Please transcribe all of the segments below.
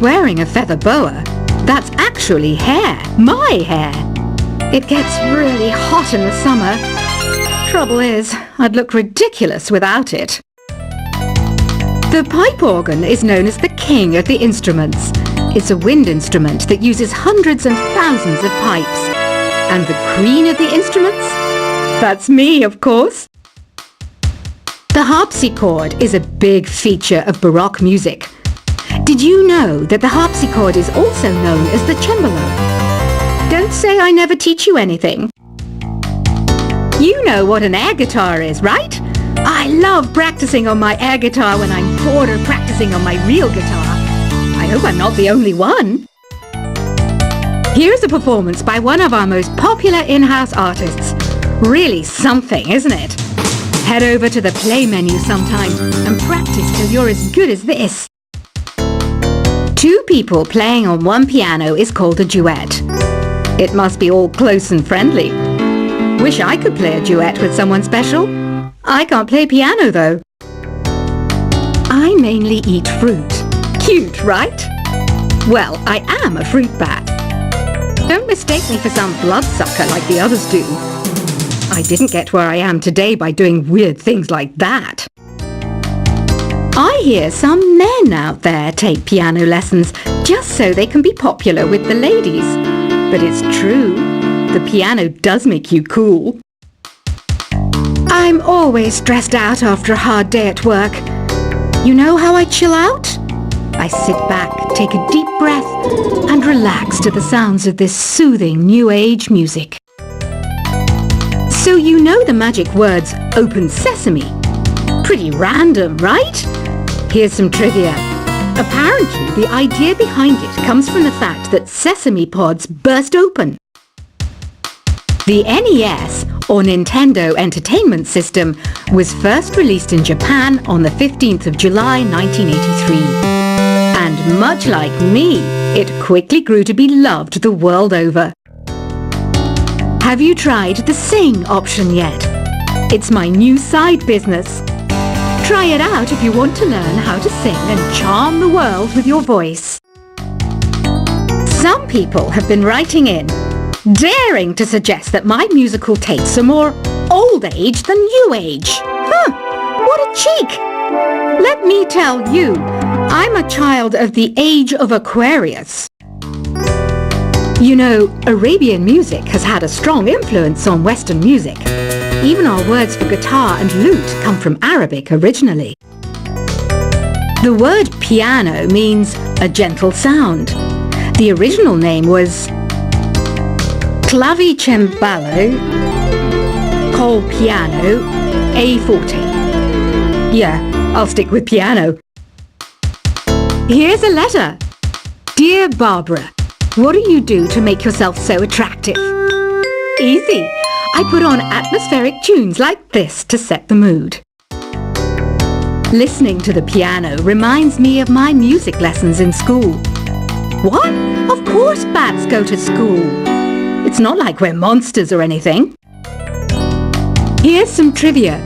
wearing a feather boa. That's actually hair, my hair. It gets really hot in the summer. Trouble is, I'd look ridiculous without it. The pipe organ is known as the king of the instruments. It's a wind instrument that uses hundreds and thousands of pipes. And the queen of the instruments? That's me, of course. The harpsichord is a big feature of Baroque music. Did you know that the harpsichord is also known as the cembalo? Don't say I never teach you anything. You know what an air guitar is, right? I love practicing on my air guitar when I'm bored of practicing on my real guitar. I hope I'm not the only one. Here's a performance by one of our most popular in-house artists. Really something, isn't it? Head over to the play menu sometime and practice till you're as good as this. Two people playing on one piano is called a duet. It must be all close and friendly. Wish I could play a duet with someone special. I can't play piano though. I mainly eat fruit. Cute, right? Well, I am a fruit bat. Don't mistake me for some bloodsucker like the others do. I didn't get where I am today by doing weird things like that. I hear some men out there take piano lessons just so they can be popular with the ladies. But it's true, the piano does make you cool. I'm always stressed out after a hard day at work. You know how I chill out? I sit back, take a deep breath, and relax to the sounds of this soothing new age music. So you know the magic words "open sesame"? Pretty random, right? Here's some trivia. Apparently, the idea behind it comes from the fact that sesame pods burst open. The NES, or Nintendo Entertainment System, was first released in Japan on the 15th of July 1983. And much like me, it quickly grew to be loved the world over. Have you tried the Sing option yet? It's my new side business. Try it out if you want to learn how to sing and charm the world with your voice. Some people have been writing in, daring to suggest that my musical tastes are more old age than new age. What a cheek! Let me tell you, I'm a child of the age of Aquarius. You know, Arabian music has had a strong influence on Western music. Even our words for guitar and lute come from Arabic originally. The word piano means a gentle sound. The original name was clavicembalo col piano a forte. Yeah, I'll stick with piano. Here's a letter. Dear Barbara, what do you do to make yourself so attractive? Easy. I put on atmospheric tunes like this to set the mood. Listening to the piano reminds me of my music lessons in school. What? Of course bats go to school. It's not like we're monsters or anything. Here's some trivia.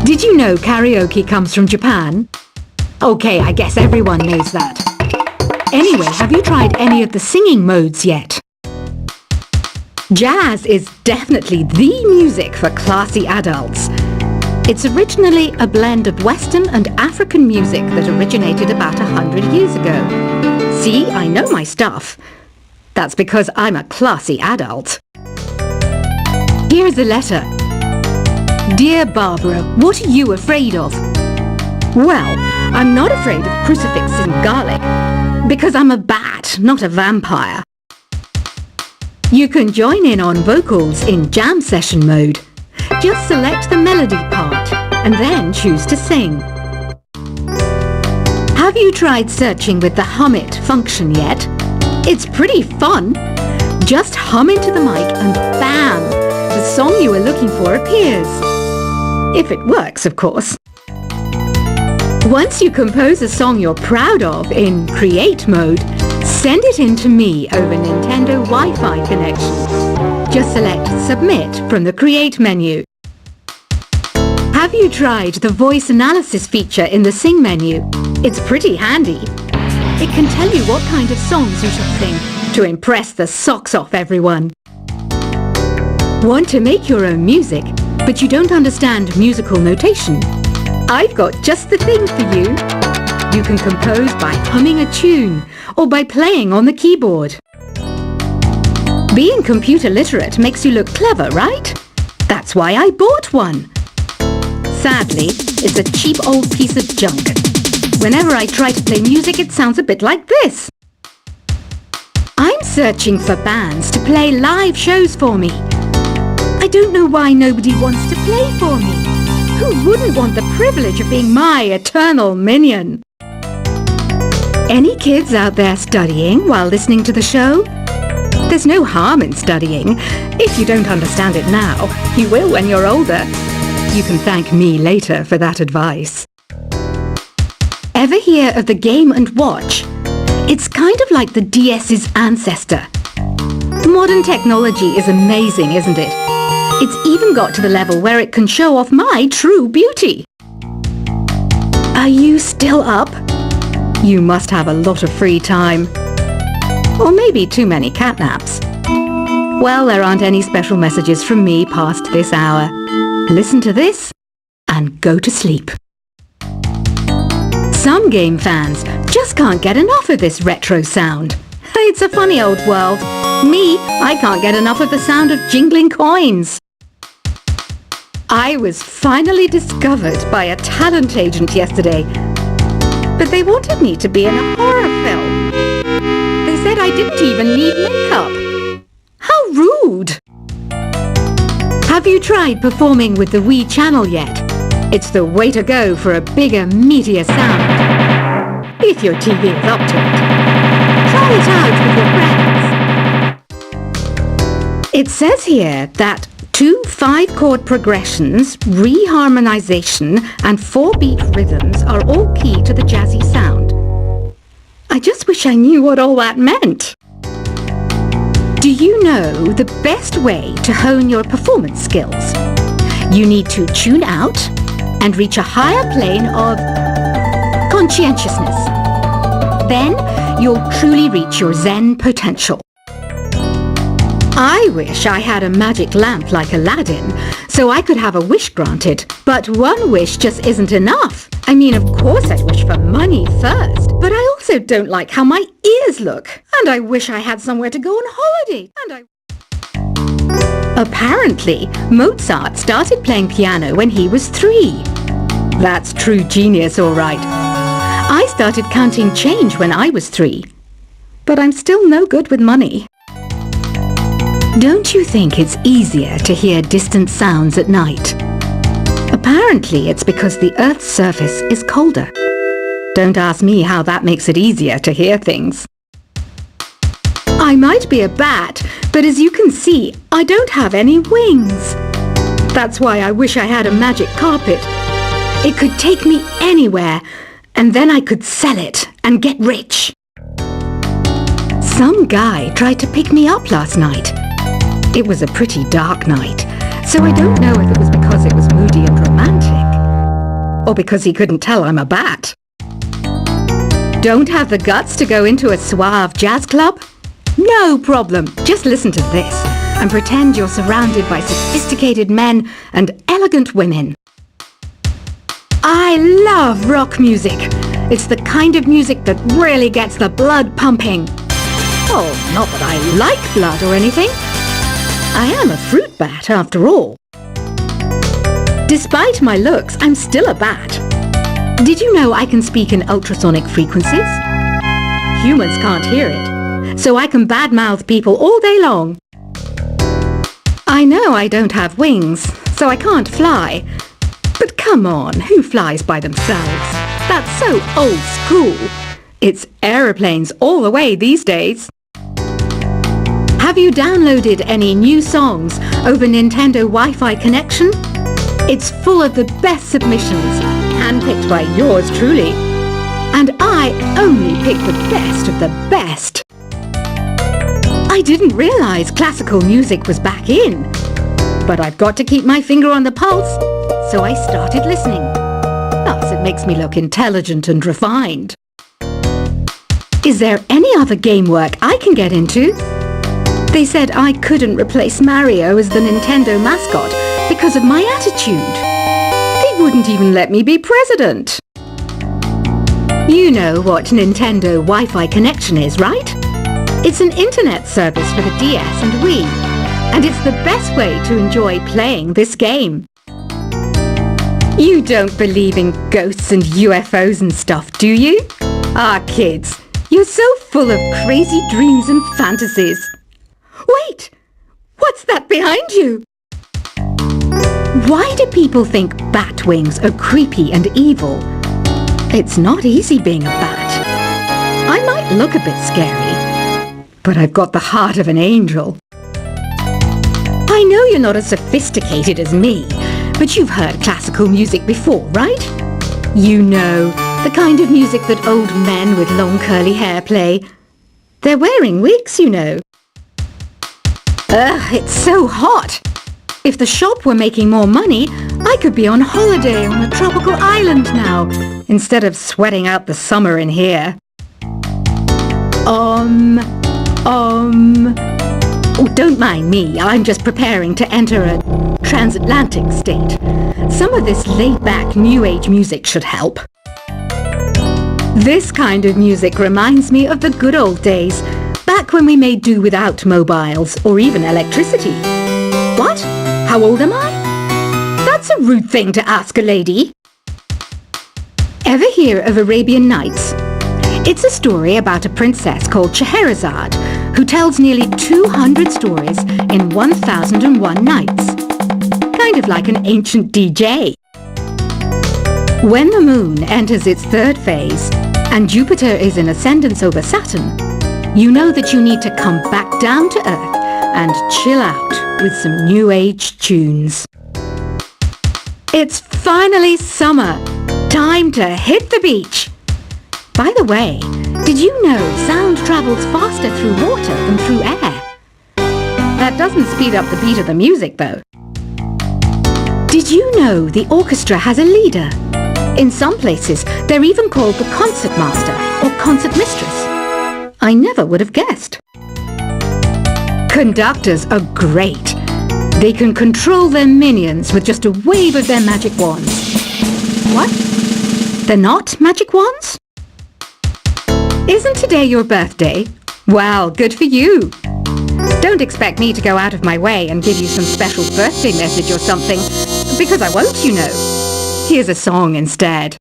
Did you know karaoke comes from Japan? Okay, I guess everyone knows that. Anyway, have you tried any of the singing modes yet? Jazz is definitely the music for classy adults. It's originally a blend of Western and African music that originated about 100 years ago. See, I know my stuff. That's because I'm a classy adult. Here's a letter. Dear Barbara, what are you afraid of? Well, I'm not afraid of crucifix and garlic, because I'm a bat, not a vampire. You can join in on vocals in jam session mode. Just select the melody part and then choose to sing. Have you tried searching with the Hum It function yet? It's pretty fun. Just hum into the mic and bam! The song you were looking for appears. If it works, of course. Once you compose a song you're proud of in Create mode, send it in to me over Nintendo Wi-Fi connection. Just select Submit from the Create menu. Have you tried the voice analysis feature in the Sing menu? It's pretty handy. It can tell you what kind of songs you should sing to impress the socks off everyone. Want to make your own music, but you don't understand musical notation? I've got just the thing for you. You can compose by humming a tune or by playing on the keyboard. Being computer literate makes you look clever, right? That's why I bought one. Sadly, it's a cheap old piece of junk. Whenever I try to play music, it sounds a bit like this. I'm searching for bands to play live shows for me. I don't know why nobody wants to play for me. Who wouldn't want the privilege of being my eternal minion? Any kids out there studying while listening to the show? There's no harm in studying. If you don't understand it now, you will when you're older. You can thank me later for that advice. Ever hear of the Game & Watch? It's kind of like the DS's ancestor. Modern technology is amazing, isn't it? It's even got to the level where it can show off my true beauty. Are you still up? You must have a lot of free time. Or maybe too many catnaps. Well, there aren't any special messages from me past this hour. Listen to this and go to sleep. Some game fans just can't get enough of this retro sound. It's a funny old world. Me, I can't get enough of the sound of jingling coins. I was finally discovered by a talent agent yesterday, but they wanted me to be in a horror film. They said I didn't even need makeup. How rude! Have you tried performing with the Wii channel yet? It's the way to go for a bigger, meatier sound. If your TV is up to it. Try it out with your friends. It says here that 2 5-chord progressions, reharmonization, and 4-beat rhythms are all key to the jazzy sound. I just wish I knew what all that meant. Do you know the best way to hone your performance skills? You need to tune out and reach a higher plane of conscientiousness. Then you'll truly reach your Zen potential. I wish I had a magic lamp like Aladdin, so I could have a wish granted. But one wish just isn't enough. I mean, of course I'd wish for money first, but I also don't like how my ears look. And I wish I had somewhere to go on holiday. Apparently, Mozart started playing piano when he was 3. That's true genius, all right. I started counting change when I was 3. But I'm still no good with money. Don't you think it's easier to hear distant sounds at night? Apparently, it's because the Earth's surface is colder. Don't ask me how that makes it easier to hear things. I might be a bat, but as you can see, I don't have any wings. That's why I wish I had a magic carpet. It could take me anywhere, and then I could sell it and get rich. Some guy tried to pick me up last night. It was a pretty dark night, so I don't know if it was because it was moody and romantic, or because he couldn't tell I'm a bat. Don't have the guts to go into a suave jazz club? No problem, just listen to this and pretend you're surrounded by sophisticated men and elegant women. I love rock music. It's the kind of music that really gets the blood pumping. Oh, not that I like blood or anything. I am a fruit bat, after all. Despite my looks, I'm still a bat. Did you know I can speak in ultrasonic frequencies? Humans can't hear it, so I can badmouth people all day long. I know I don't have wings, so I can't fly. But come on, who flies by themselves? That's so old school. It's aeroplanes all the way these days. Have you downloaded any new songs over Nintendo Wi-Fi connection? It's full of the best submissions, handpicked by yours truly. And I only pick the best of the best. I didn't realize classical music was back in. But I've got to keep my finger on the pulse, so I started listening. Plus, it makes me look intelligent and refined. Is there any other game work I can get into? They said I couldn't replace Mario as the Nintendo mascot because of my attitude. They wouldn't even let me be president. You know what Nintendo Wi-Fi connection is, right? It's an internet service for the DS and Wii, and it's the best way to enjoy playing this game. You don't believe in ghosts and UFOs and stuff, do you? Ah, kids, you're so full of crazy dreams and fantasies. Wait! What's that behind you? Why do people think bat wings are creepy and evil? It's not easy being a bat. I might look a bit scary, but I've got the heart of an angel. I know you're not as sophisticated as me, but you've heard classical music before, right? You know, the kind of music that old men with long curly hair play. They're wearing wigs, you know. Ugh, it's so hot. If the shop were making more money, I could be on holiday on a tropical island now, instead of sweating out the summer in here. Oh, don't mind me. I'm just preparing to enter a transatlantic state. Some of this laid-back New Age music should help. This kind of music reminds me of the good old days, back when we made do without mobiles or even electricity. What? How old am I? That's a rude thing to ask a lady. Ever hear of Arabian Nights? It's a story about a princess called Scheherazade who tells nearly 200 stories in 1001 nights. Kind of like an ancient DJ. When the moon enters its third phase and Jupiter is in ascendance over Saturn, you know that you need to come back down to Earth and chill out with some New Age tunes. It's finally summer. Time to hit the beach. By the way, did you know sound travels faster through water than through air? That doesn't speed up the beat of the music, though. Did you know the orchestra has a leader? In some places, they're even called the concert master or concert mistress. I never would have guessed. Conductors are great. They can control their minions with just a wave of their magic wands. What? They're not magic wands? Isn't today your birthday? Well, good for you. Don't expect me to go out of my way and give you some special birthday message or something, because I won't, you know. Here's a song instead.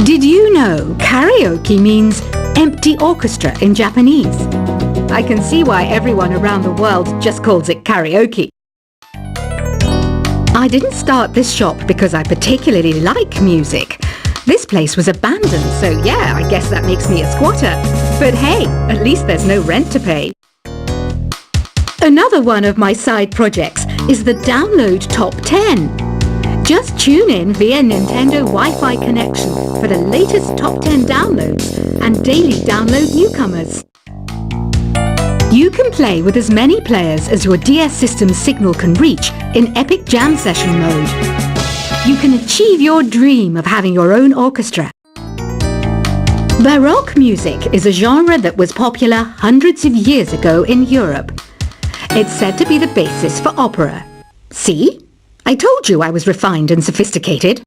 Did you know karaoke means empty orchestra in Japanese? I can see why everyone around the world just calls it karaoke. I didn't start this shop because I particularly like music. This place was abandoned, so yeah, I guess that makes me a squatter. But hey, at least there's no rent to pay. Another one of my side projects is the Download Top 10. Just tune in via Nintendo Wi-Fi connection for the latest Top 10 downloads and daily download newcomers. You can play with as many players as your DS system's signal can reach in Epic Jam Session mode. You can achieve your dream of having your own orchestra. Baroque music is a genre that was popular hundreds of years ago in Europe. It's said to be the basis for opera. See? I told you I was refined and sophisticated.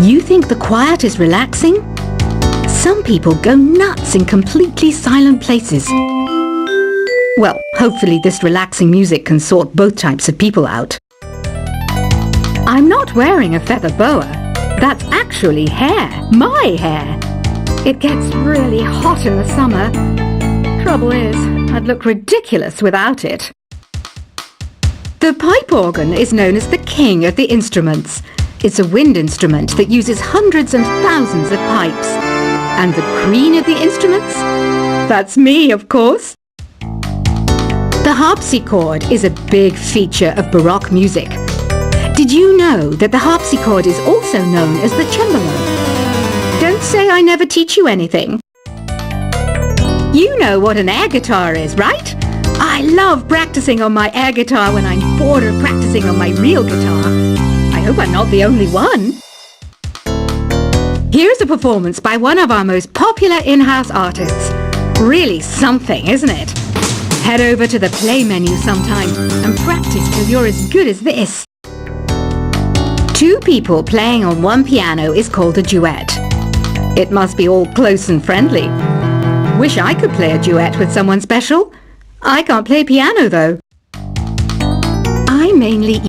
You think the quiet is relaxing? Some people go nuts in completely silent places. Well, hopefully this relaxing music can sort both types of people out. I'm not wearing a feather boa. That's actually hair. My hair. It gets really hot in the summer. Trouble is, I'd look ridiculous without it. The pipe organ is known as the king of the instruments. It's a wind instrument that uses hundreds and thousands of pipes. And the queen of the instruments? That's me, of course. The harpsichord is a big feature of Baroque music. Did you know that the harpsichord is also known as the cembalo? Don't say I never teach you anything. You know what an air guitar is, right? I love practicing on my air guitar when I'm bored of practicing on my real guitar. I hope I'm not the only one. Here's a performance by one of our most popular in-house artists. Really something, isn't it? Head over to the play menu sometime and practice till you're as good as this. Two people playing on one piano is called a duet. It must be all close and friendly. Wish I could play a duet with someone special. I can't play piano though. I mainly